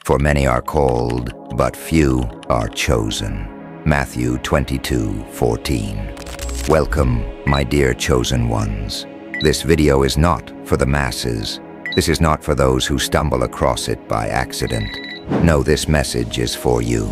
For many are called, but few are chosen. Matthew 22:14. Welcome, my dear chosen ones. This video is not for the masses. This is not for those who stumble across it by accident. No, this message is for you,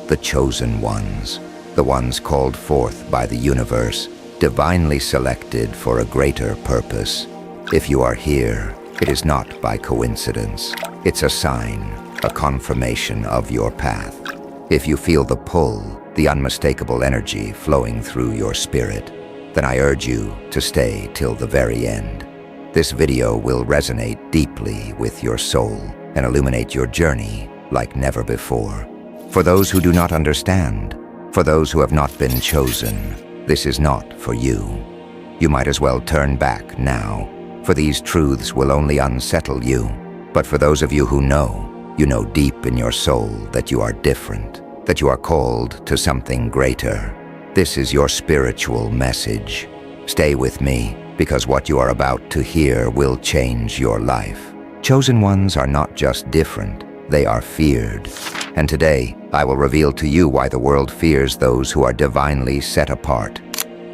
the chosen ones, the ones called forth by the universe, divinely selected for a greater purpose. If you are here, it is not by coincidence. It's a sign, a confirmation of your path. If you feel the pull, the unmistakable energy flowing through your spirit, then I urge you to stay till the very end. This video will resonate deeply with your soul and illuminate your journey like never before. For those who do not understand, for those who have not been chosen, this is not for you. You might as well turn back now, for these truths will only unsettle you. But for those of you who know, you know deep in your soul that you are different, that you are called to something greater. This is your spiritual message. Stay with me, because what you are about to hear will change your life. Chosen ones are not just different, they are feared. And today, I will reveal to you why the world fears those who are divinely set apart.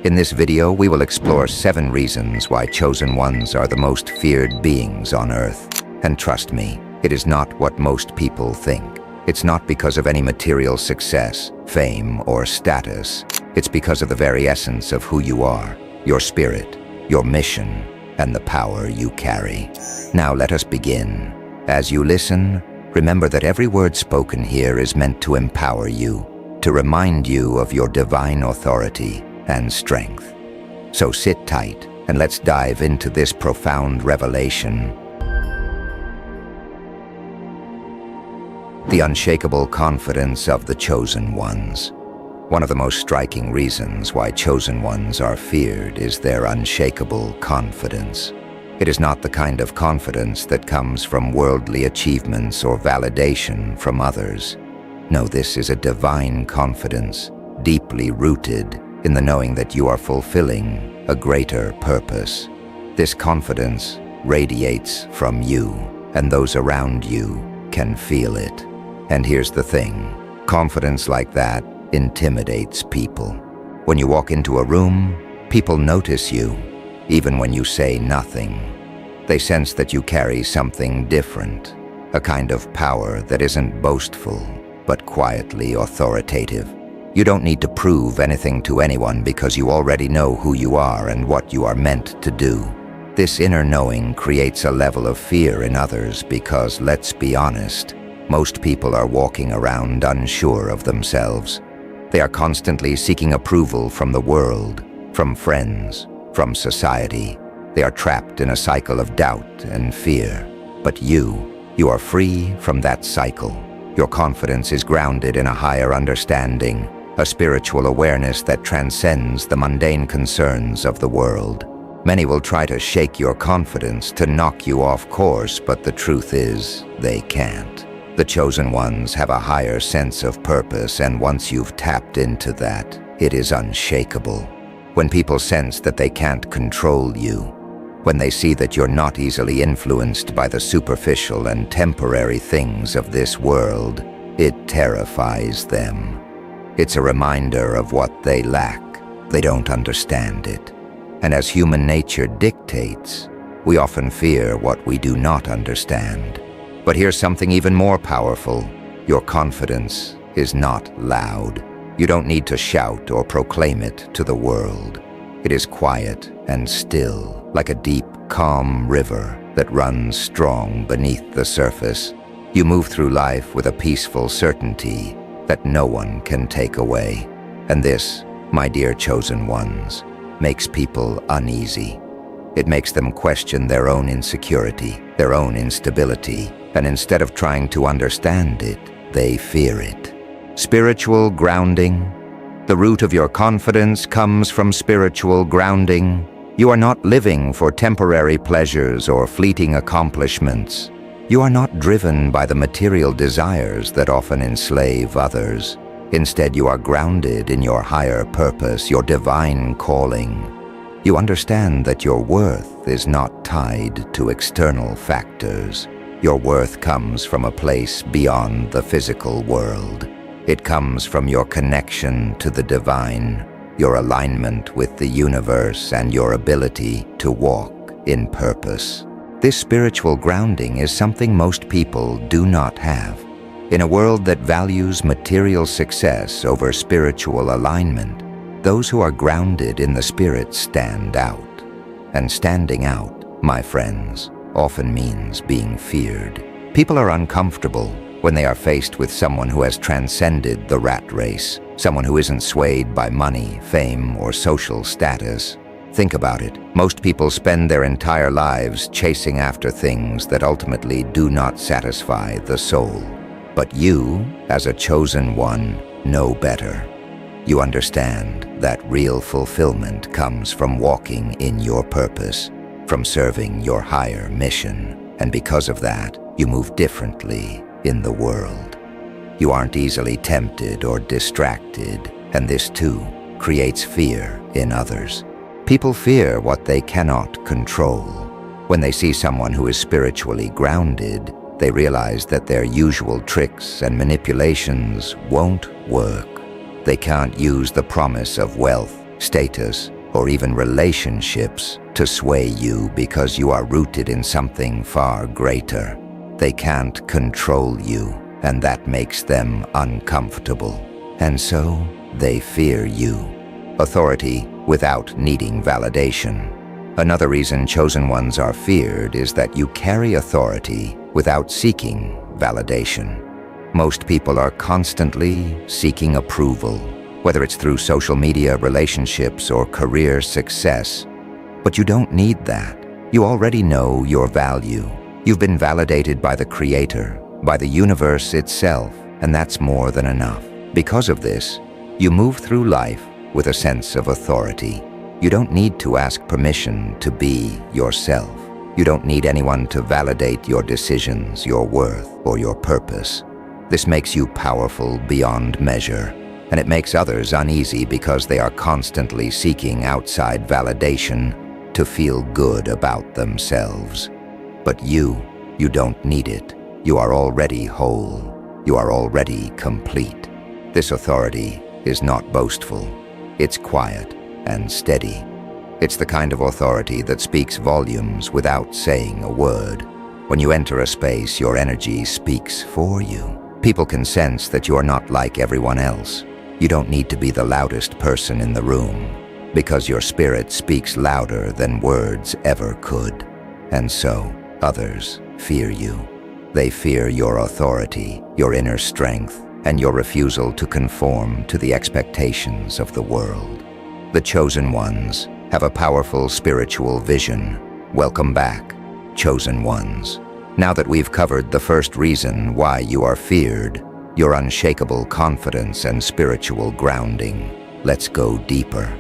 In this video, we will explore 7 reasons why chosen ones are the most feared beings on earth. And trust me, it is not what most people think. It's not because of any material success, fame, or status. It's because of the very essence of who you are, your spirit, your mission, and the power you carry. Now let us begin. As you listen, remember that every word spoken here is meant to empower you, to remind you of your divine authority and strength. So sit tight and let's dive into this profound revelation. The unshakable confidence of the chosen ones. One of the most striking reasons why chosen ones are feared is their unshakable confidence. It is not the kind of confidence that comes from worldly achievements or validation from others. No, this is a divine confidence, deeply rooted in the knowing that you are fulfilling a greater purpose. This confidence radiates from you, and those around you can feel it. And here's the thing, confidence like that intimidates people. When you walk into a room, people notice you, even when you say nothing. They sense that you carry something different, a kind of power that isn't boastful, but quietly authoritative. You don't need to prove anything to anyone because you already know who you are and what you are meant to do. This inner knowing creates a level of fear in others because, let's be honest, most people are walking around unsure of themselves. They are constantly seeking approval from the world, from friends, from society. They are trapped in a cycle of doubt and fear. But you are free from that cycle. Your confidence is grounded in a higher understanding, a spiritual awareness that transcends the mundane concerns of the world. Many will try to shake your confidence, to knock you off course, but the truth is, they can't. The chosen ones have a higher sense of purpose, and once you've tapped into that, it is unshakable. When people sense that they can't control you, when they see that you're not easily influenced by the superficial and temporary things of this world, it terrifies them. It's a reminder of what they lack. They don't understand it. And as human nature dictates, we often fear what we do not understand. But here's something even more powerful. Your confidence is not loud. You don't need to shout or proclaim it to the world. It is quiet and still, like a deep, calm river that runs strong beneath the surface. You move through life with a peaceful certainty that no one can take away. And this, my dear chosen ones, makes people uneasy. It makes them question their own insecurity, their own instability, and instead of trying to understand it, they fear it. Spiritual grounding. The root of your confidence comes from spiritual grounding. You are not living for temporary pleasures or fleeting accomplishments. You are not driven by the material desires that often enslave others. Instead, you are grounded in your higher purpose, your divine calling. You understand that your worth is not tied to external factors. Your worth comes from a place beyond the physical world. It comes from your connection to the divine, your alignment with the universe, and your ability to walk in purpose. This spiritual grounding is something most people do not have. In a world that values material success over spiritual alignment, those who are grounded in the spirit stand out. And standing out, my friends, often means being feared. People are uncomfortable when they are faced with someone who has transcended the rat race, someone who isn't swayed by money, fame, or social status. Think about it. Most people spend their entire lives chasing after things that ultimately do not satisfy the soul. But you, as a chosen one, know better. You understand that real fulfillment comes from walking in your purpose, from serving your higher mission, and because of that, you move differently in the world. You aren't easily tempted or distracted, and this too creates fear in others. People fear what they cannot control. When they see someone who is spiritually grounded, they realize that their usual tricks and manipulations won't work. They can't use the promise of wealth, status, or even relationships to sway you because you are rooted in something far greater. They can't control you, and that makes them uncomfortable. And so, they fear you. Authority without needing validation. Another reason chosen ones are feared is that you carry authority without seeking validation. Most people are constantly seeking approval, whether it's through social media, relationships, or career success. But you don't need that. You already know your value. You've been validated by the Creator, by the universe itself, and that's more than enough. Because of this, you move through life with a sense of authority. You don't need to ask permission to be yourself. You don't need anyone to validate your decisions, your worth, or your purpose. This makes you powerful beyond measure, and it makes others uneasy because they are constantly seeking outside validation to feel good about themselves. But you don't need it. You are already whole. You are already complete. This authority is not boastful. It's quiet and steady. It's the kind of authority that speaks volumes without saying a word. When you enter a space, your energy speaks for you. People can sense that you are not like everyone else. You don't need to be the loudest person in the room, because your spirit speaks louder than words ever could. And so, others fear you. They fear your authority, your inner strength, and your refusal to conform to the expectations of the world. The chosen ones have a powerful spiritual vision. Welcome back, chosen ones. Now that we've covered the first reason why you are feared, your unshakable confidence and spiritual grounding, let's go deeper.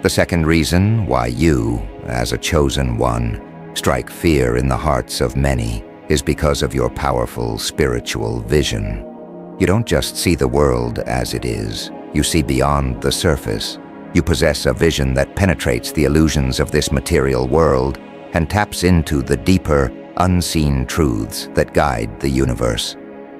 The second reason why you, as a chosen one, strike fear in the hearts of many is because of your powerful spiritual vision. You don't just see the world as it is, you see beyond the surface. You possess a vision that penetrates the illusions of this material world and taps into the deeper, unseen truths that guide the universe.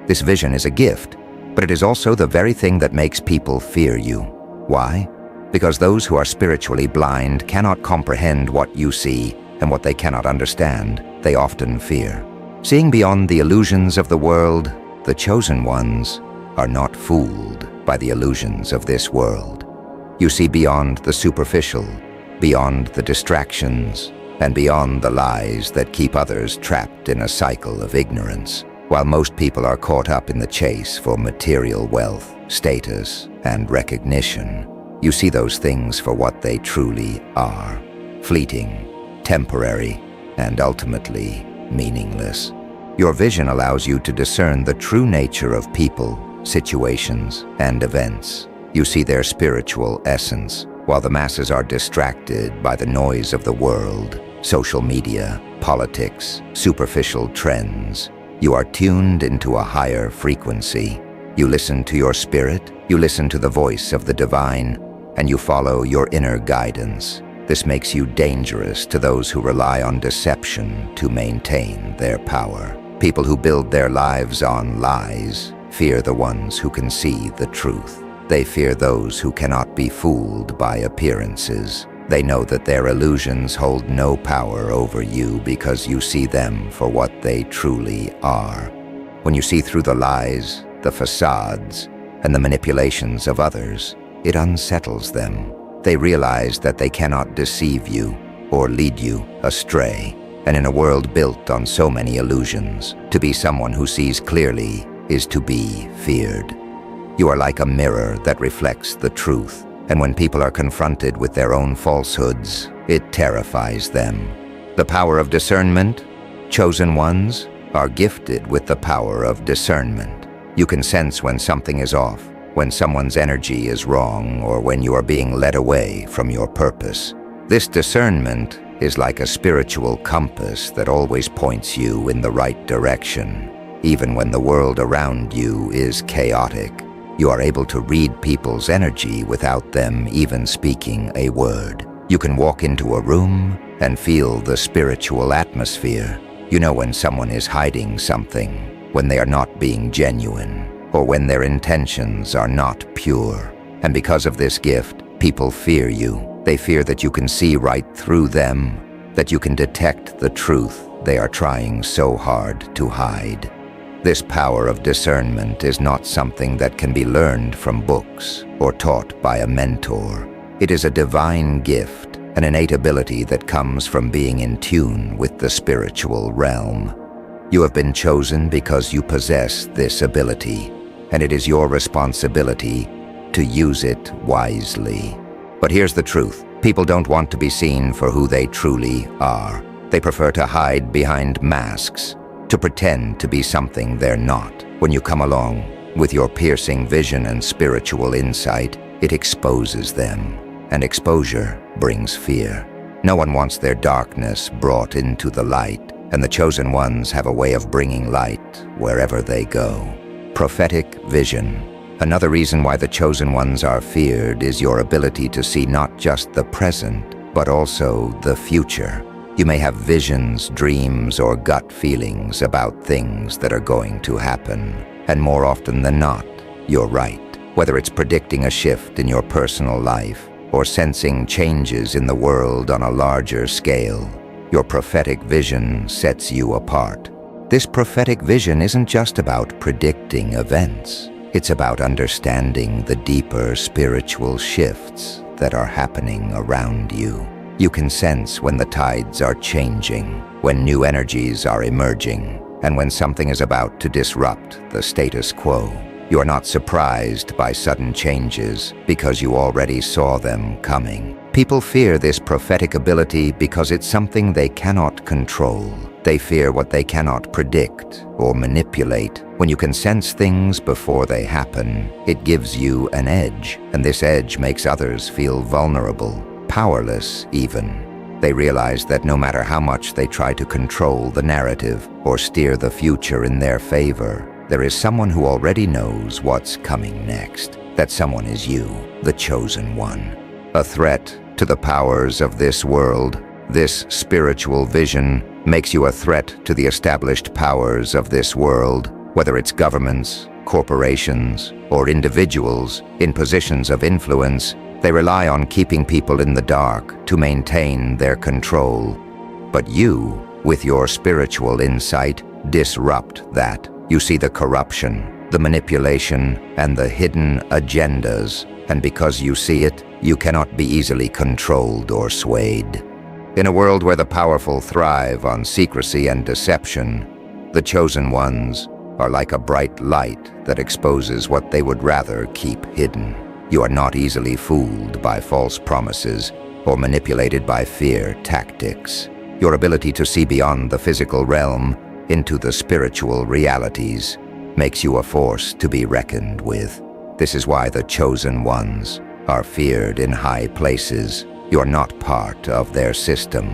This vision is a gift, but it is also the very thing that makes people fear you. Why? Because those who are spiritually blind cannot comprehend what you see, and what they cannot understand, they often fear. Seeing beyond the illusions of the world, the chosen ones are not fooled by the illusions of this world. You see beyond the superficial, beyond the distractions, and beyond the lies that keep others trapped in a cycle of ignorance. While most people are caught up in the chase for material wealth, status, and recognition, you see those things for what they truly are: fleeting, temporary, and ultimately meaningless. Your vision allows you to discern the true nature of people, situations, and events. You see their spiritual essence, while the masses are distracted by the noise of the world, social media, politics, superficial trends. You are tuned into a higher frequency. You listen to your spirit, you listen to the voice of the divine, and you follow your inner guidance. This makes you dangerous to those who rely on deception to maintain their power. People who build their lives on lies fear the ones who can see the truth. They fear those who cannot be fooled by appearances. They know that their illusions hold no power over you because you see them for what they truly are. When you see through the lies, the facades, and the manipulations of others, it unsettles them. They realize that they cannot deceive you or lead you astray. And in a world built on so many illusions, to be someone who sees clearly is to be feared. You are like a mirror that reflects the truth, and when people are confronted with their own falsehoods, it terrifies them. The power of discernment? Chosen ones are gifted with the power of discernment. You can sense when something is off, when someone's energy is wrong, or when you are being led away from your purpose. This discernment is like a spiritual compass that always points you in the right direction. Even when the world around you is chaotic, you are able to read people's energy without them even speaking a word. You can walk into a room and feel the spiritual atmosphere. You know when someone is hiding something, when they are not being genuine, or when their intentions are not pure. And because of this gift, people fear you. They fear that you can see right through them, that you can detect the truth they are trying so hard to hide. This power of discernment is not something that can be learned from books or taught by a mentor. It is a divine gift, an innate ability that comes from being in tune with the spiritual realm. You have been chosen because you possess this ability, and it is your responsibility to use it wisely. But here's the truth. People don't want to be seen for who they truly are. They prefer to hide behind masks, to pretend to be something they're not. When you come along with your piercing vision and spiritual insight, it exposes them, and exposure brings fear. No one wants their darkness brought into the light, and the chosen ones have a way of bringing light wherever they go. Prophetic vision. Another reason why the chosen ones are feared is your ability to see not just the present, but also the future. You may have visions, dreams, or gut feelings about things that are going to happen. And more often than not, you're right. Whether it's predicting a shift in your personal life or sensing changes in the world on a larger scale, your prophetic vision sets you apart. This prophetic vision isn't just about predicting events. It's about understanding the deeper spiritual shifts that are happening around you. You can sense when the tides are changing, when new energies are emerging, and when something is about to disrupt the status quo. You are not surprised by sudden changes because you already saw them coming. People fear this prophetic ability because it's something they cannot control. They fear what they cannot predict or manipulate. When you can sense things before they happen, it gives you an edge, and this edge makes others feel vulnerable, powerless even. They realize that no matter how much they try to control the narrative or steer the future in their favor, there is someone who already knows what's coming next. That someone is you, the chosen one. A threat to the powers of this world. This spiritual vision makes you a threat to the established powers of this world, whether it's governments, corporations, or individuals in positions of influence. They rely on keeping people in the dark to maintain their control. But you, with your spiritual insight, disrupt that. You see the corruption, the manipulation, and the hidden agendas, and because you see it, you cannot be easily controlled or swayed. In a world where the powerful thrive on secrecy and deception, the chosen ones are like a bright light that exposes what they would rather keep hidden. You are not easily fooled by false promises or manipulated by fear tactics. Your ability to see beyond the physical realm into the spiritual realities makes you a force to be reckoned with. This is why the chosen ones are feared in high places. You are not part of their system,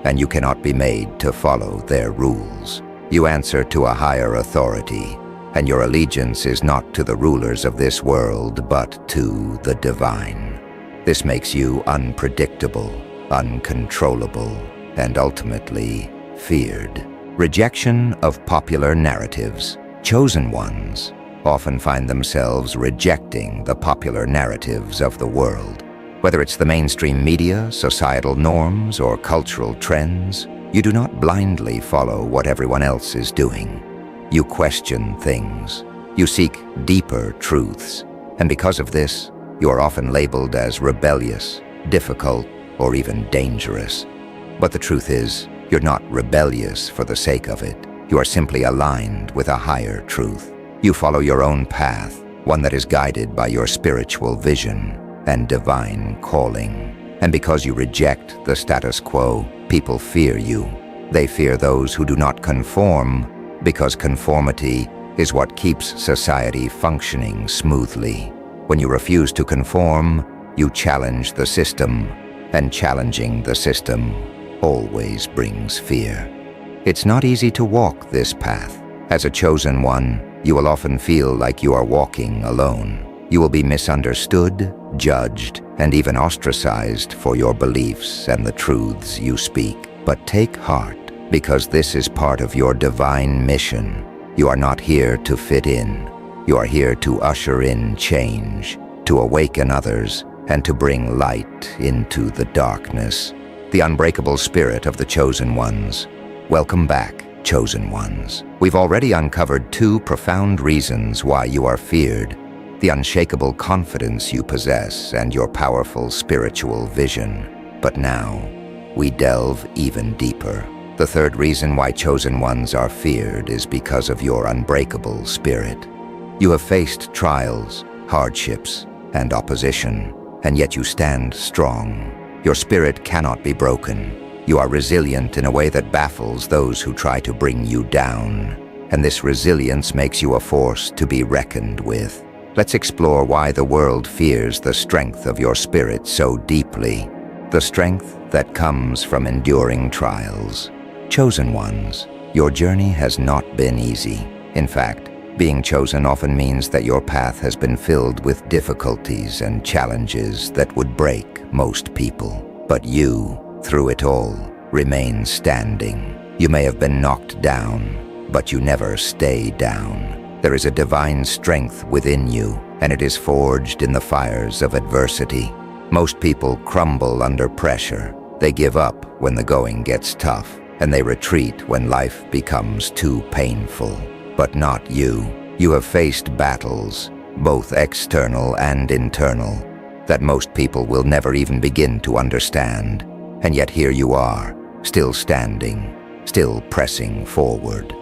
and you cannot be made to follow their rules. You answer to a higher authority, and your allegiance is not to the rulers of this world, but to the divine. This makes you unpredictable, uncontrollable, and ultimately feared. Rejection of popular narratives. Chosen ones often find themselves rejecting the popular narratives of the world. Whether it's the mainstream media, societal norms, or cultural trends, you do not blindly follow what everyone else is doing. You question things. You seek deeper truths. And because of this, you are often labeled as rebellious, difficult, or even dangerous. But the truth is, you're not rebellious for the sake of it. You are simply aligned with a higher truth. You follow your own path, one that is guided by your spiritual vision and divine calling. And because you reject the status quo, people fear you. They fear those who do not conform, because conformity is what keeps society functioning smoothly. When you refuse to conform, you challenge the system, and challenging the system always brings fear. It's not easy to walk this path. As a chosen one, you will often feel like you are walking alone. You will be misunderstood, judged, and even ostracized for your beliefs and the truths you speak. But take heart, because this is part of your divine mission. You are not here to fit in. You are here to usher in change, to awaken others, and to bring light into the darkness. The unbreakable spirit of the chosen ones. Welcome back, chosen ones. We've already uncovered two profound reasons why you are feared: the unshakable confidence you possess and your powerful spiritual vision. But now, we delve even deeper. The third reason why chosen ones are feared is because of your unbreakable spirit. You have faced trials, hardships, and opposition, and yet you stand strong. Your spirit cannot be broken. You are resilient in a way that baffles those who try to bring you down. And this resilience makes you a force to be reckoned with. Let's explore why the world fears the strength of your spirit so deeply. The strength that comes from enduring trials. Chosen ones, your journey has not been easy. In fact, being chosen often means that your path has been filled with difficulties and challenges that would break most people. But you, through it all, remain standing. You may have been knocked down, but you never stay down. There is a divine strength within you, and it is forged in the fires of adversity. Most people crumble under pressure. They give up when the going gets tough, and they retreat when life becomes too painful. But not you. You have faced battles, both external and internal, that most people will never even begin to understand. And yet here you are, still standing, still pressing forward.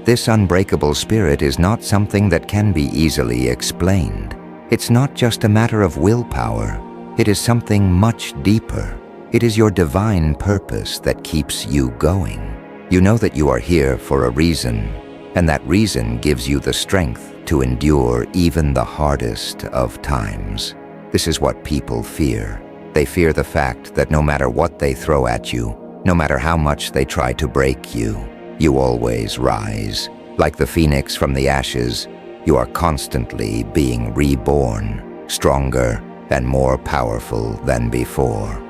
This unbreakable spirit is not something that can be easily explained. It's not just a matter of willpower. It is something much deeper. It is your divine purpose that keeps you going. You know that you are here for a reason, and that reason gives you the strength to endure even the hardest of times. This is what people fear. They fear the fact that no matter what they throw at you, no matter how much they try to break you, you always rise. Like the phoenix from the ashes, you are constantly being reborn, stronger and more powerful than before.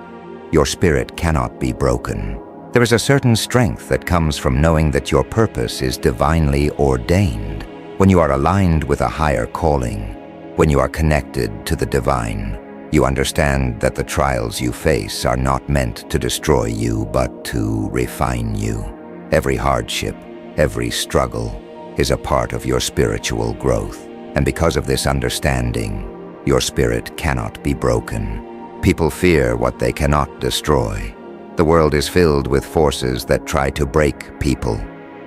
Your spirit cannot be broken. There is a certain strength that comes from knowing that your purpose is divinely ordained. When you are aligned with a higher calling, when you are connected to the divine, you understand that the trials you face are not meant to destroy you, but to refine you. Every hardship, every struggle is a part of your spiritual growth. And because of this understanding, your spirit cannot be broken. People fear what they cannot destroy. The world is filled with forces that try to break people,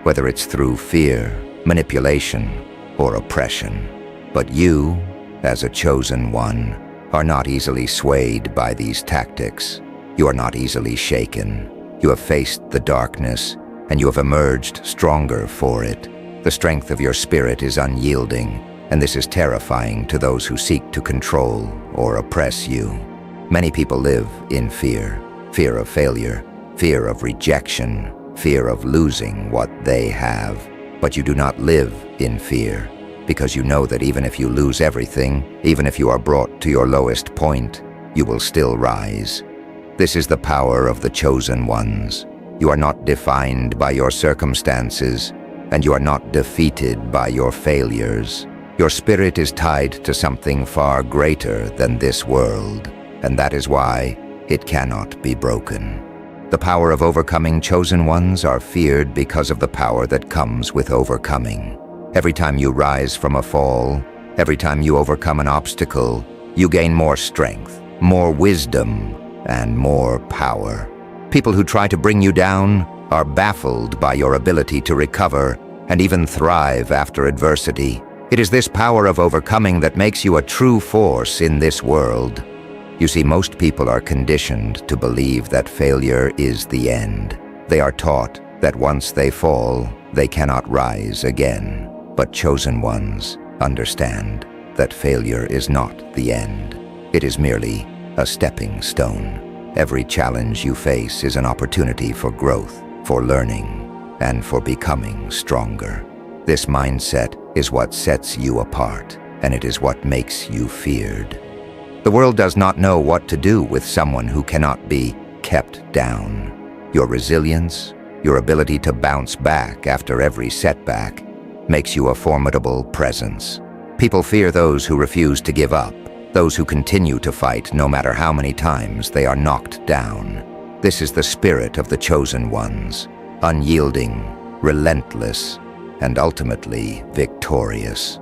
whether it's through fear, manipulation, or oppression. But you, as a chosen one, are not easily swayed by these tactics. You are not easily shaken. You have faced the darkness, and you have emerged stronger for it. The strength of your spirit is unyielding, and this is terrifying to those who seek to control or oppress you. Many people live in fear. Fear of failure, fear of rejection, fear of losing what they have. But you do not live in fear, because you know that even if you lose everything, even if you are brought to your lowest point, you will still rise. This is the power of the chosen ones. You are not defined by your circumstances, and you are not defeated by your failures. Your spirit is tied to something far greater than this world, and that is why it cannot be broken. The power of overcoming chosen ones are feared because of the power that comes with overcoming. Every time you rise from a fall, every time you overcome an obstacle, you gain more strength, more wisdom, and more power. People who try to bring you down are baffled by your ability to recover and even thrive after adversity. It is this power of overcoming that makes you a true force in this world. You see, most people are conditioned to believe that failure is the end. They are taught that once they fall, they cannot rise again. But chosen ones understand that failure is not the end. It is merely a stepping stone. Every challenge you face is an opportunity for growth, for learning, and for becoming stronger. This mindset is what sets you apart, and it is what makes you feared. The world does not know what to do with someone who cannot be kept down. Your resilience, your ability to bounce back after every setback, makes you a formidable presence. People fear those who refuse to give up, those who continue to fight no matter how many times they are knocked down. This is the spirit of the chosen ones, unyielding, relentless, and ultimately victorious.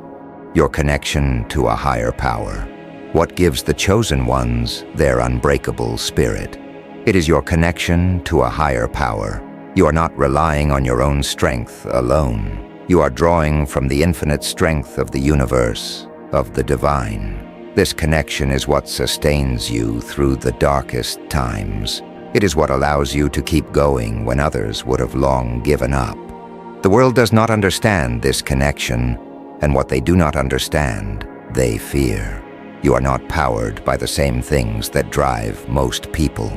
Your connection to a higher power. What gives the chosen ones their unbreakable spirit? It is your connection to a higher power. You are not relying on your own strength alone. You are drawing from the infinite strength of the universe, of the divine. This connection is what sustains you through the darkest times. It is what allows you to keep going when others would have long given up. The world does not understand this connection, and what they do not understand, they fear. You are not powered by the same things that drive most people: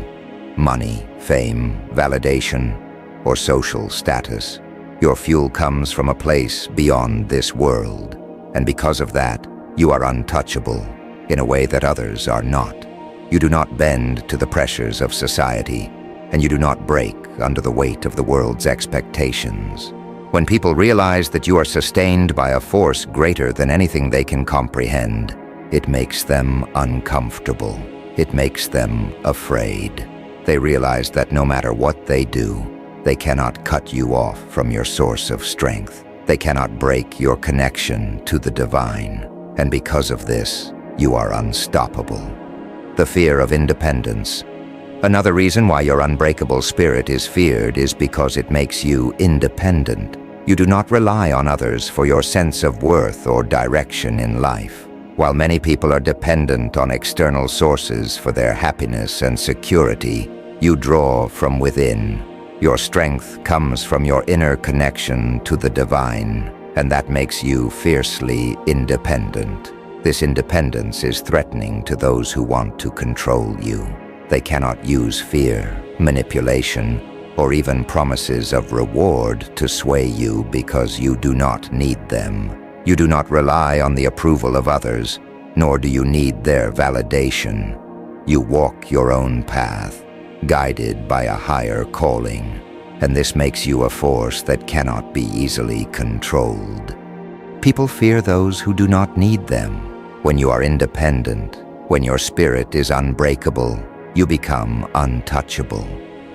money, fame, validation, or social status. Your fuel comes from a place beyond this world, and because of that, you are untouchable in a way that others are not. You do not bend to the pressures of society, and you do not break under the weight of the world's expectations. When people realize that you are sustained by a force greater than anything they can comprehend, it makes them uncomfortable. It makes them afraid. They realize that no matter what they do, they cannot cut you off from your source of strength. They cannot break your connection to the divine. And because of this, you are unstoppable. The fear of independence. Another reason why your unbreakable spirit is feared is because it makes you independent. You do not rely on others for your sense of worth or direction in life. While many people are dependent on external sources for their happiness and security, you draw from within. Your strength comes from your inner connection to the divine, and that makes you fiercely independent. This independence is threatening to those who want to control you. They cannot use fear, manipulation, or even promises of reward to sway you because you do not need them. You do not rely on the approval of others, nor do you need their validation. You walk your own path, guided by a higher calling, and this makes you a force that cannot be easily controlled. People fear those who do not need them. When you are independent, when your spirit is unbreakable, you become untouchable.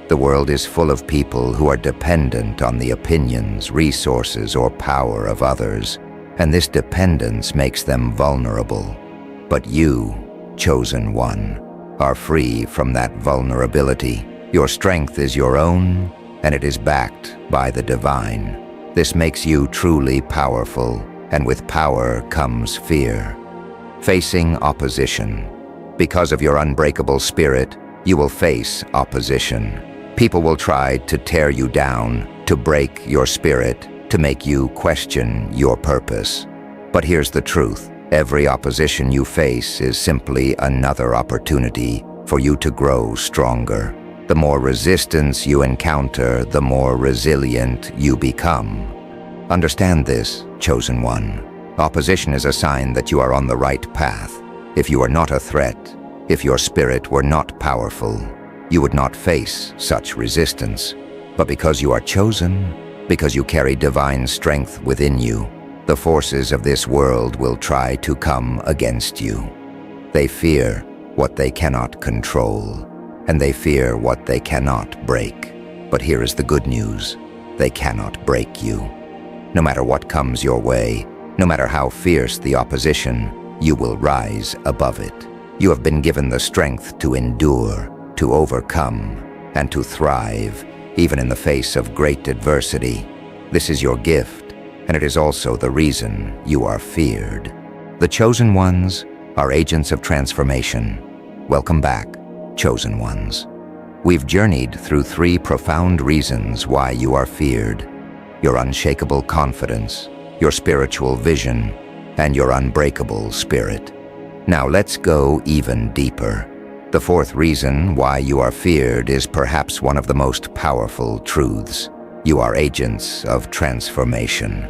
The world is full of people who are dependent on the opinions, resources, or power of others, and this dependence makes them vulnerable. But you, chosen one, are free from that vulnerability. Your strength is your own, and it is backed by the divine. This makes you truly powerful, and with power comes fear. Facing opposition. Because of your unbreakable spirit, you will face opposition. People will try to tear you down, to break your spirit, to make you question your purpose. But here's the truth. Every opposition you face is simply another opportunity for you to grow stronger. The more resistance you encounter, the more resilient you become. Understand this, chosen one. Opposition is a sign that you are on the right path. If you are not a threat, if your spirit were not powerful, you would not face such resistance. But because you are chosen, because you carry divine strength within you, the forces of this world will try to come against you. They fear what they cannot control, and they fear what they cannot break. But here is the good news: they cannot break you. No matter what comes your way, no matter how fierce the opposition, you will rise above it. You have been given the strength to endure, to overcome, and to thrive, even in the face of great adversity. This is your gift, and it is also the reason you are feared. The chosen ones are agents of transformation. Welcome back, chosen ones. We've journeyed through 3 profound reasons why you are feared: your unshakable confidence, your spiritual vision, and your unbreakable spirit. Now let's go even deeper. The 4th reason why you are feared is perhaps one of the most powerful truths. You are agents of transformation.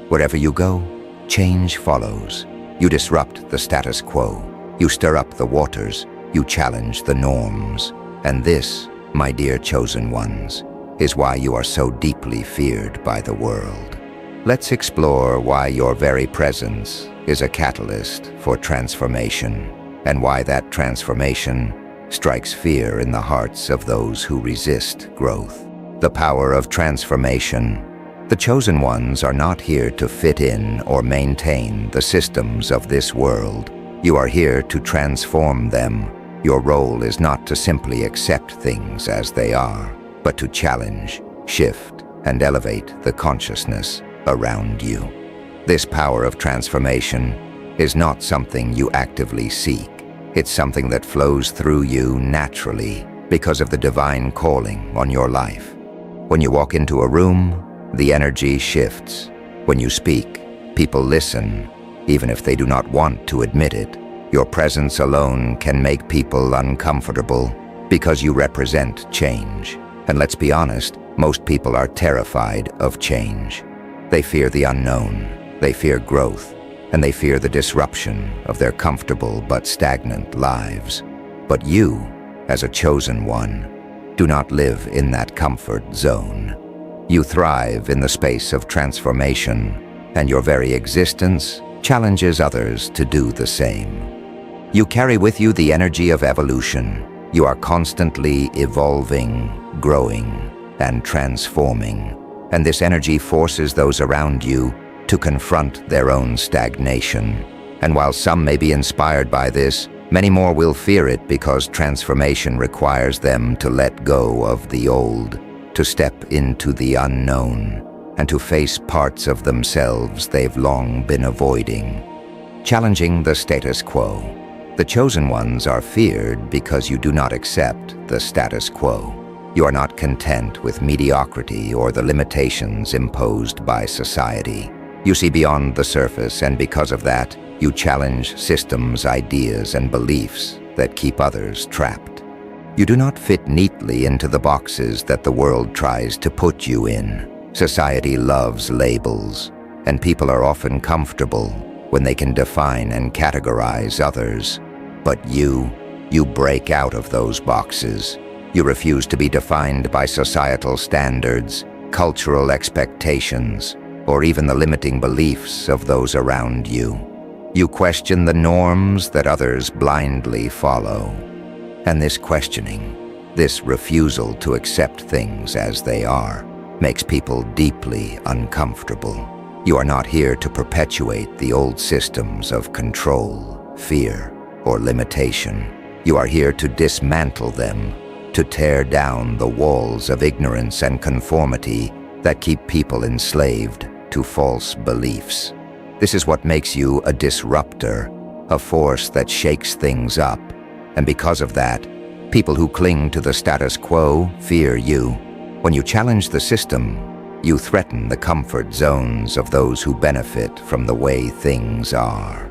Wherever you go, change follows. You disrupt the status quo. You stir up the waters. You challenge the norms. And this, my dear chosen ones, is why you are so deeply feared by the world. Let's explore why your very presence is a catalyst for transformation, and why that transformation strikes fear in the hearts of those who resist growth. The power of transformation. The chosen ones are not here to fit in or maintain the systems of this world. You are here to transform them. Your role is not to simply accept things as they are, but to challenge, shift, and elevate the consciousness around you. This power of transformation is not something you actively seek. It's something that flows through you naturally because of the divine calling on your life. When you walk into a room, the energy shifts. When you speak, people listen, even if they do not want to admit it. Your presence alone can make people uncomfortable because you represent change. And let's be honest, most people are terrified of change. They fear the unknown, they fear growth, and they fear the disruption of their comfortable but stagnant lives. But you, as a chosen one, do not live in that comfort zone. You thrive in the space of transformation, and your very existence challenges others to do the same. You carry with you the energy of evolution. You are constantly evolving, growing, and transforming. And this energy forces those around you to confront their own stagnation. And while some may be inspired by this, many more will fear it because transformation requires them to let go of the old, to step into the unknown, and to face parts of themselves they've long been avoiding. Challenging the status quo. The chosen ones are feared because you do not accept the status quo. You are not content with mediocrity or the limitations imposed by society. You see beyond the surface, and because of that, you challenge systems, ideas, and beliefs that keep others trapped. You do not fit neatly into the boxes that the world tries to put you in. Society loves labels, and people are often comfortable when they can define and categorize others. But you break out of those boxes. You refuse to be defined by societal standards, cultural expectations, or even the limiting beliefs of those around you. You question the norms that others blindly follow. And this questioning, this refusal to accept things as they are, makes people deeply uncomfortable. You are not here to perpetuate the old systems of control, fear, or limitation. You are here to dismantle them, to tear down the walls of ignorance and conformity that keep people enslaved to false beliefs. This is what makes you a disruptor, a force that shakes things up. And because of that, people who cling to the status quo fear you. When you challenge the system, you threaten the comfort zones of those who benefit from the way things are.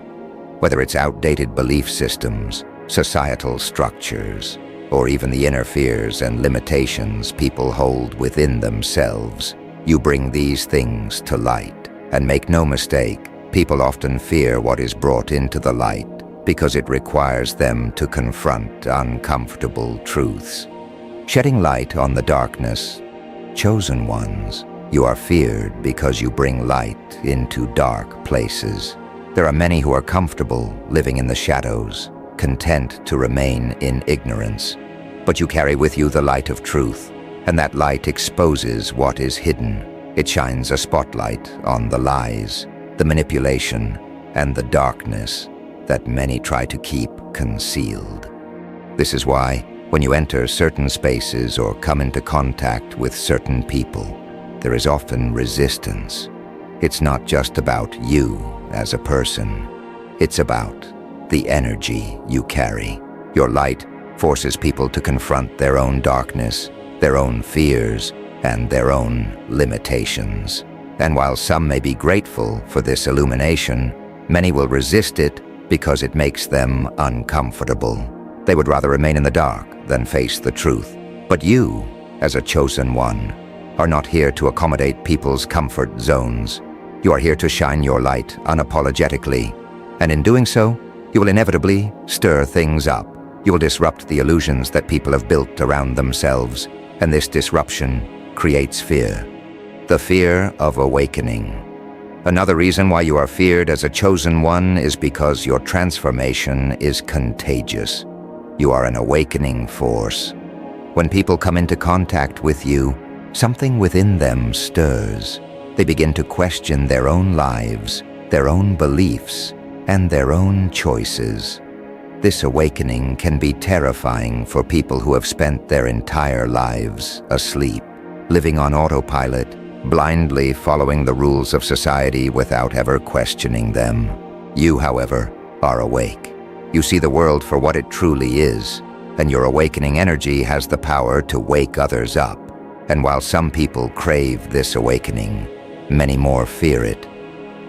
Whether it's outdated belief systems, societal structures, or even the inner fears and limitations people hold within themselves, you bring these things to light. And make no mistake, people often fear what is brought into the light because it requires them to confront uncomfortable truths. Shedding light on the darkness Chosen ones, you are feared because you bring light into dark places. There are many who are comfortable living in the shadows, content to remain in ignorance. But you carry with you the light of truth, and that light exposes what is hidden. It shines a spotlight on the lies, the manipulation, and the darkness that many try to keep concealed. This is why, when you enter certain spaces or come into contact with certain people, there is often resistance. It's not just about you as a person. It's about the energy you carry. Your light forces people to confront their own darkness, their own fears, and their own limitations. And while some may be grateful for this illumination, many will resist it because it makes them uncomfortable. They would rather remain in the dark than face the truth. But you, as a chosen one, are not here to accommodate people's comfort zones. You are here to shine your light unapologetically, and in doing so, you will inevitably stir things up. You will disrupt the illusions that people have built around themselves, and this disruption creates fear. The fear of awakening. Another reason why you are feared as a chosen one is because your transformation is contagious. You are an awakening force. When people come into contact with you, something within them stirs. They begin to question their own lives, their own beliefs, and their own choices. This awakening can be terrifying for people who have spent their entire lives asleep, living on autopilot, blindly following the rules of society without ever questioning them. You, however, are awake. You see the world for what it truly is, and your awakening energy has the power to wake others up. And while some people crave this awakening, many more fear it.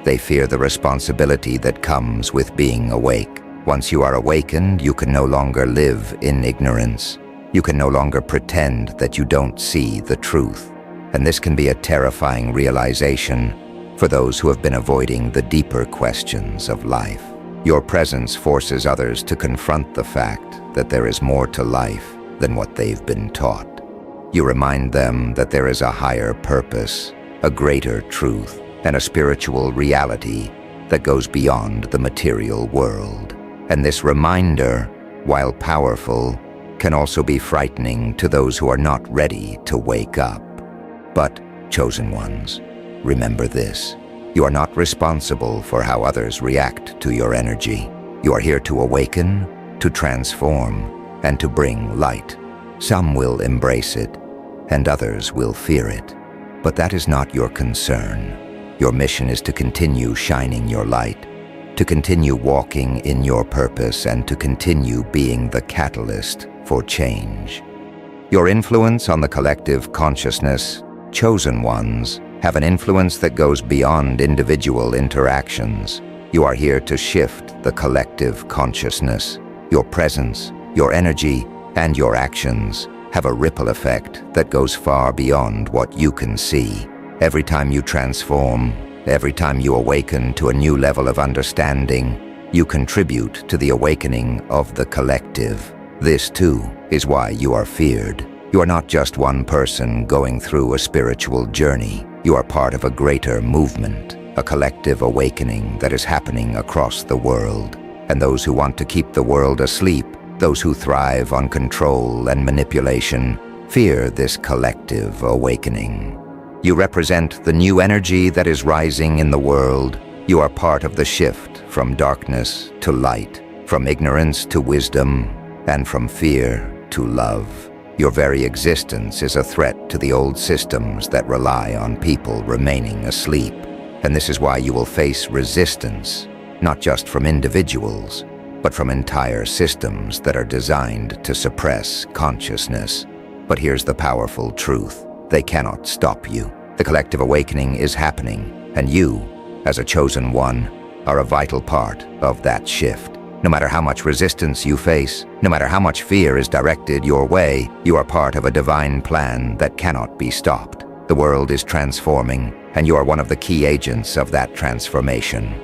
They fear the responsibility that comes with being awake. Once you are awakened, you can no longer live in ignorance. You can no longer pretend that you don't see the truth. And this can be a terrifying realization for those who have been avoiding the deeper questions of life. Your presence forces others to confront the fact that there is more to life than what they've been taught. You remind them that there is a higher purpose, a greater truth, and a spiritual reality that goes beyond the material world. And this reminder, while powerful, can also be frightening to those who are not ready to wake up. But, chosen ones, remember this. You are not responsible for how others react to your energy. You are here to awaken, to transform, and to bring light. Some will embrace it, and others will fear it. But that is not your concern. Your mission is to continue shining your light, to continue walking in your purpose, and to continue being the catalyst for change. Your influence on the collective consciousness, chosen ones, have an influence that goes beyond individual interactions. You are here to shift the collective consciousness. Your presence, your energy, and your actions have a ripple effect that goes far beyond what you can see. Every time you transform, every time you awaken to a new level of understanding, you contribute to the awakening of the collective. This, too, is why you are feared. You are not just one person going through a spiritual journey. You are part of a greater movement, a collective awakening that is happening across the world. And those who want to keep the world asleep, those who thrive on control and manipulation, fear this collective awakening. You represent the new energy that is rising in the world. You are part of the shift from darkness to light, from ignorance to wisdom, and from fear to love. Your very existence is a threat to the old systems that rely on people remaining asleep. And this is why you will face resistance, not just from individuals, but from entire systems that are designed to suppress consciousness. But here's the powerful truth. They cannot stop you. The collective awakening is happening, and you, as a chosen one, are a vital part of that shift. No matter how much resistance you face, no matter how much fear is directed your way, you are part of a divine plan that cannot be stopped. The world is transforming, and you are one of the key agents of that transformation.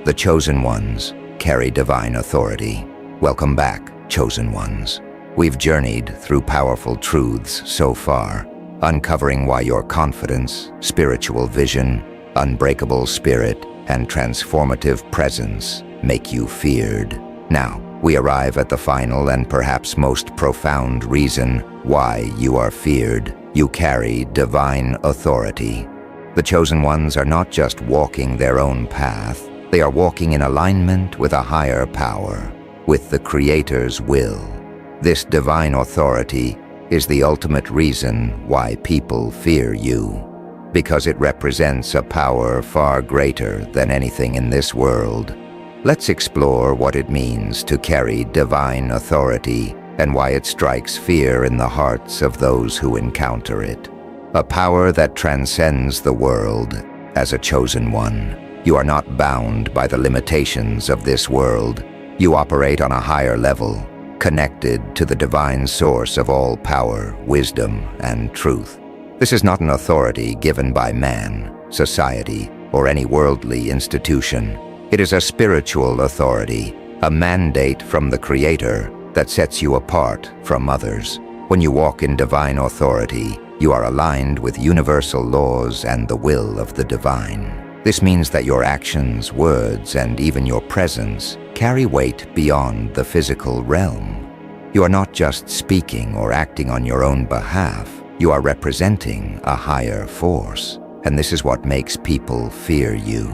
The chosen ones carry divine authority. Welcome back, chosen ones. We've journeyed through powerful truths so far, uncovering why your confidence, spiritual vision, unbreakable spirit, and transformative presence make you feared. Now, we arrive at the final and perhaps most profound reason why you are feared. You carry divine authority. The chosen ones are not just walking their own path, they are walking in alignment with a higher power, with the Creator's will. This divine authority is the ultimate reason why people fear you, because it represents a power far greater than anything in this world. Let's explore what it means to carry divine authority and why it strikes fear in the hearts of those who encounter it. A power that transcends the world. As a chosen one, you are not bound by the limitations of this world. You operate on a higher level, connected to the divine source of all power, wisdom, and truth. This is not an authority given by man, society, or any worldly institution. It is a spiritual authority, a mandate from the Creator that sets you apart from others. When you walk in divine authority, you are aligned with universal laws and the will of the divine. This means that your actions, words, and even your presence carry weight beyond the physical realm. You are not just speaking or acting on your own behalf, you are representing a higher force, and this is what makes people fear you.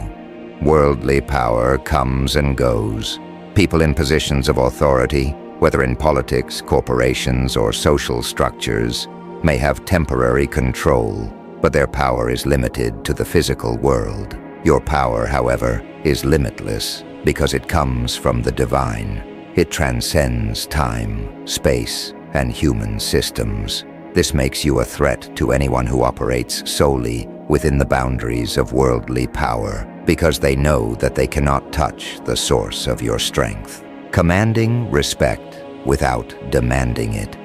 Worldly power comes and goes. People in positions of authority, whether in politics, corporations, or social structures, may have temporary control, but their power is limited to the physical world. Your power, however, is limitless because it comes from the divine. It transcends time, space, and human systems. This makes you a threat to anyone who operates solely within the boundaries of worldly power, because they know that they cannot touch the source of your strength. Commanding respect without demanding it.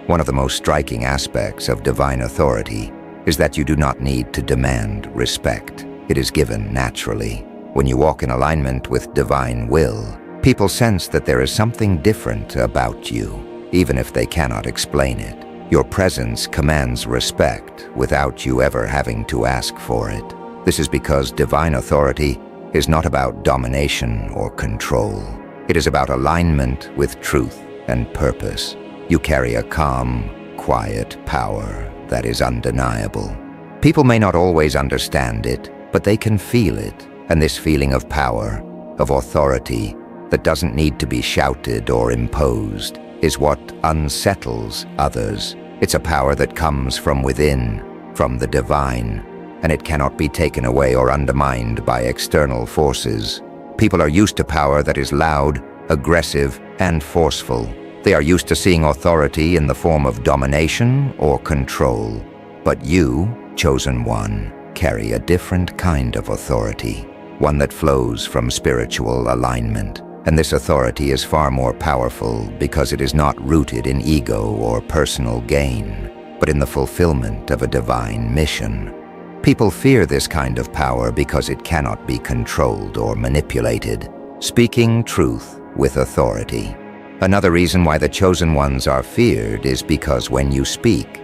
One of the most striking aspects of divine authority is that you do not need to demand respect. It is given naturally. When you walk in alignment with divine will, people sense that there is something different about you, even if they cannot explain it. Your presence commands respect without you ever having to ask for it. This is because divine authority is not about domination or control. It is about alignment with truth and purpose. You carry a calm, quiet power that is undeniable. People may not always understand it, but they can feel it, and this feeling of power, of authority, that doesn't need to be shouted or imposed, is what unsettles others. It's a power that comes from within, from the divine, and it cannot be taken away or undermined by external forces. People are used to power that is loud, aggressive, and forceful. They are used to seeing authority in the form of domination or control. But you, chosen one, carry a different kind of authority, one that flows from spiritual alignment. And this authority is far more powerful because it is not rooted in ego or personal gain, but in the fulfillment of a divine mission. People fear this kind of power because it cannot be controlled or manipulated. Speaking truth with authority. Another reason why the chosen ones are feared is because when you speak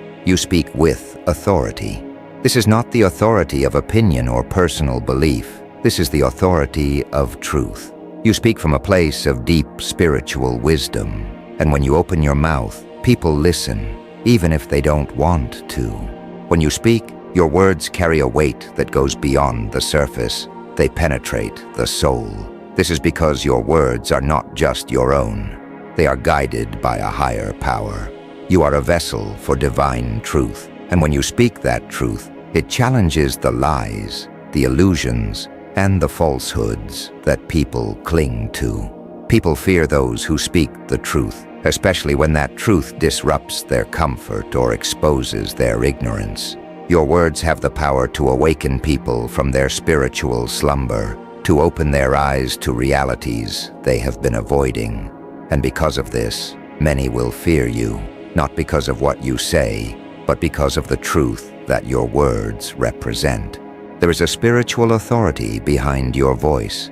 with authority. This is not the authority of opinion or personal belief. This is the authority of truth. You speak from a place of deep spiritual wisdom, and when you open your mouth, people listen, even if they don't want to. When you speak, your words carry a weight that goes beyond the surface. They penetrate the soul. This is because your words are not just your own. They are guided by a higher power. You are a vessel for divine truth, and when you speak that truth, it challenges the lies, the illusions, and the falsehoods that people cling to. People fear those who speak the truth, especially when that truth disrupts their comfort or exposes their ignorance. Your words have the power to awaken people from their spiritual slumber, to open their eyes to realities they have been avoiding. And because of this, many will fear you, not because of what you say, but because of the truth that your words represent. There is a spiritual authority behind your voice,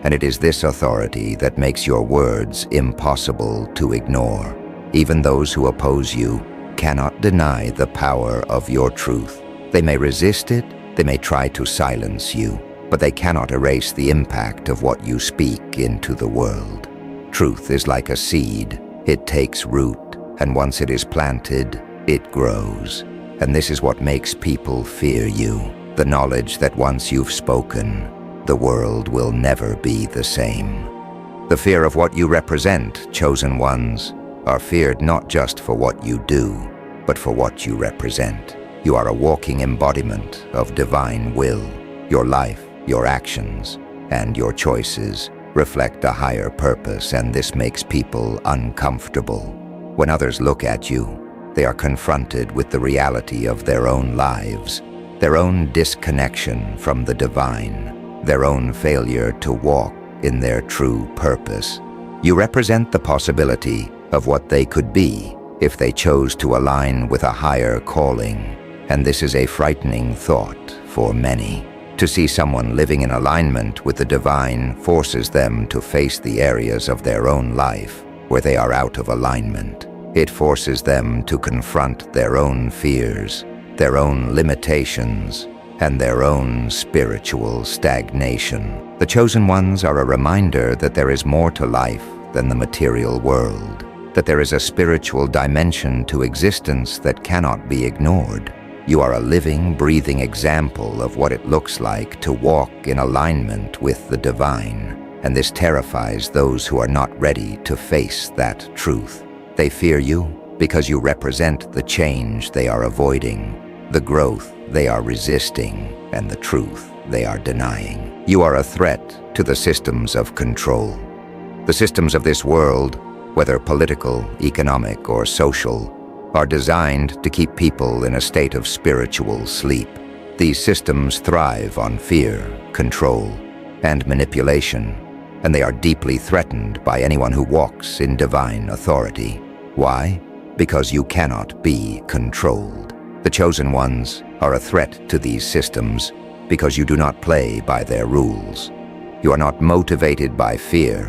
and it is this authority that makes your words impossible to ignore. Even those who oppose you cannot deny the power of your truth. They may resist it, they may try to silence you, but they cannot erase the impact of what you speak into the world. Truth is like a seed. It takes root, and once it is planted, it grows. And this is what makes people fear you. The knowledge that once you've spoken, the world will never be the same. The fear of what you represent, chosen ones, are feared not just for what you do, but for what you represent. You are a walking embodiment of divine will. Your life, your actions, and your choices reflect a higher purpose, and this makes people uncomfortable. When others look at you, they are confronted with the reality of their own lives, their own disconnection from the divine, their own failure to walk in their true purpose. You represent the possibility of what they could be if they chose to align with a higher calling, and this is a frightening thought for many. To see someone living in alignment with the divine forces them to face the areas of their own life where they are out of alignment. It forces them to confront their own fears, their own limitations, and their own spiritual stagnation. The chosen ones are a reminder that there is more to life than the material world, that there is a spiritual dimension to existence that cannot be ignored. You are a living, breathing example of what it looks like to walk in alignment with the divine, and this terrifies those who are not ready to face that truth. They fear you because you represent the change they are avoiding, the growth they are resisting, and the truth they are denying. You are a threat to the systems of control. The systems of this world, whether political, economic, or social, are designed to keep people in a state of spiritual sleep. These systems thrive on fear, control, and manipulation, and they are deeply threatened by anyone who walks in divine authority. Why? Because you cannot be controlled. The chosen ones are a threat to these systems because you do not play by their rules. You are not motivated by fear,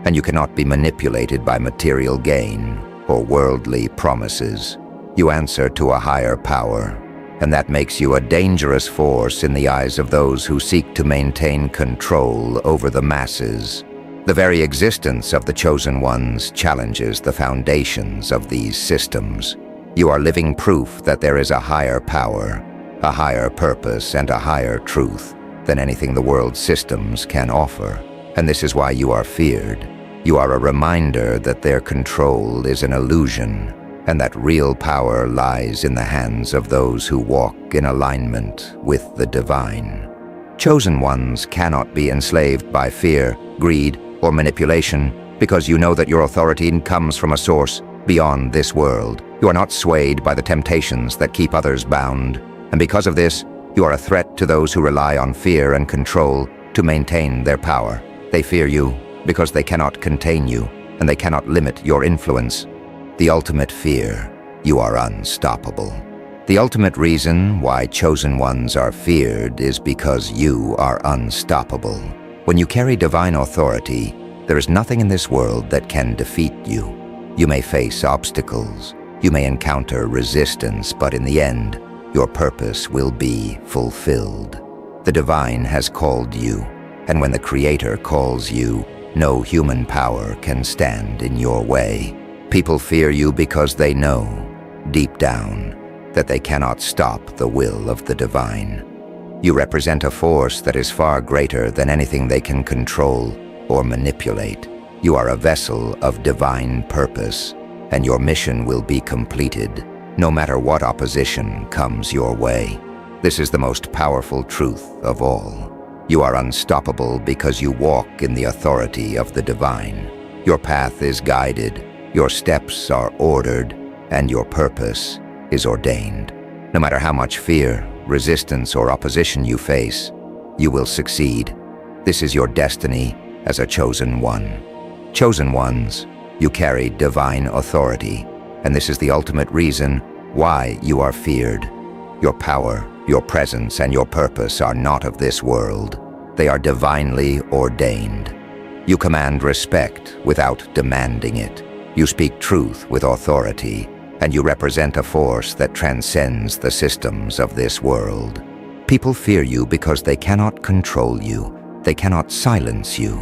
and you cannot be manipulated by material gain or worldly promises. You answer to a higher power, and that makes you a dangerous force in the eyes of those who seek to maintain control over the masses. The very existence of the chosen ones challenges the foundations of these systems. You are living proof that there is a higher power, a higher purpose, and a higher truth than anything the world's systems can offer. And this is why you are feared. You are a reminder that their control is an illusion, and that real power lies in the hands of those who walk in alignment with the divine. Chosen ones cannot be enslaved by fear, greed, or manipulation because you know that your authority comes from a source beyond this world. You are not swayed by the temptations that keep others bound, and because of this, you are a threat to those who rely on fear and control to maintain their power. They fear you because they cannot contain you, and they cannot limit your influence. The ultimate fear: you are unstoppable. The ultimate reason why chosen ones are feared is because you are unstoppable. When you carry divine authority, there is nothing in this world that can defeat you. You may face obstacles, you may encounter resistance, but in the end, your purpose will be fulfilled. The divine has called you, and when the Creator calls you, no human power can stand in your way. People fear you because they know, deep down, that they cannot stop the will of the divine. You represent a force that is far greater than anything they can control or manipulate. You are a vessel of divine purpose, and your mission will be completed, no matter what opposition comes your way. This is the most powerful truth of all. You are unstoppable because you walk in the authority of the divine. Your path is guided, your steps are ordered, and your purpose is ordained. No matter how much fear, resistance, or opposition you face, you will succeed. This is your destiny as a chosen one. Chosen ones, you carry divine authority, and this is the ultimate reason why you are feared. Your power, your presence, and your purpose are not of this world. They are divinely ordained. You command respect without demanding it. You speak truth with authority, and you represent a force that transcends the systems of this world. People fear you because they cannot control you, they cannot silence you,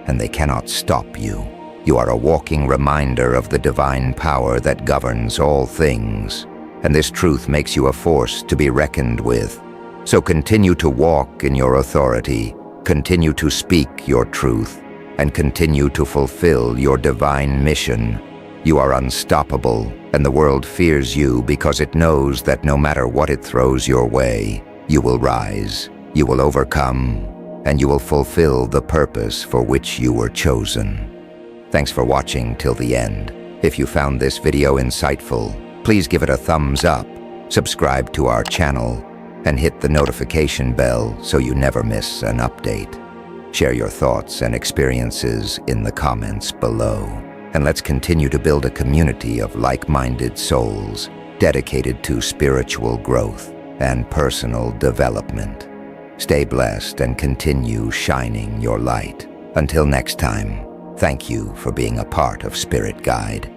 and they cannot stop you. You are a walking reminder of the divine power that governs all things, and this truth makes you a force to be reckoned with. So continue to walk in your authority, continue to speak your truth, and continue to fulfill your divine mission. You are unstoppable, and the world fears you because it knows that no matter what it throws your way, you will rise, you will overcome, and you will fulfill the purpose for which you were chosen. Thanks for watching till the end. If you found this video insightful, please give it a thumbs up, subscribe to our channel, and hit the notification bell so you never miss an update. Share your thoughts and experiences in the comments below. And let's continue to build a community of like-minded souls dedicated to spiritual growth and personal development. Stay blessed and continue shining your light. Until next time, thank you for being a part of Spirit Guide.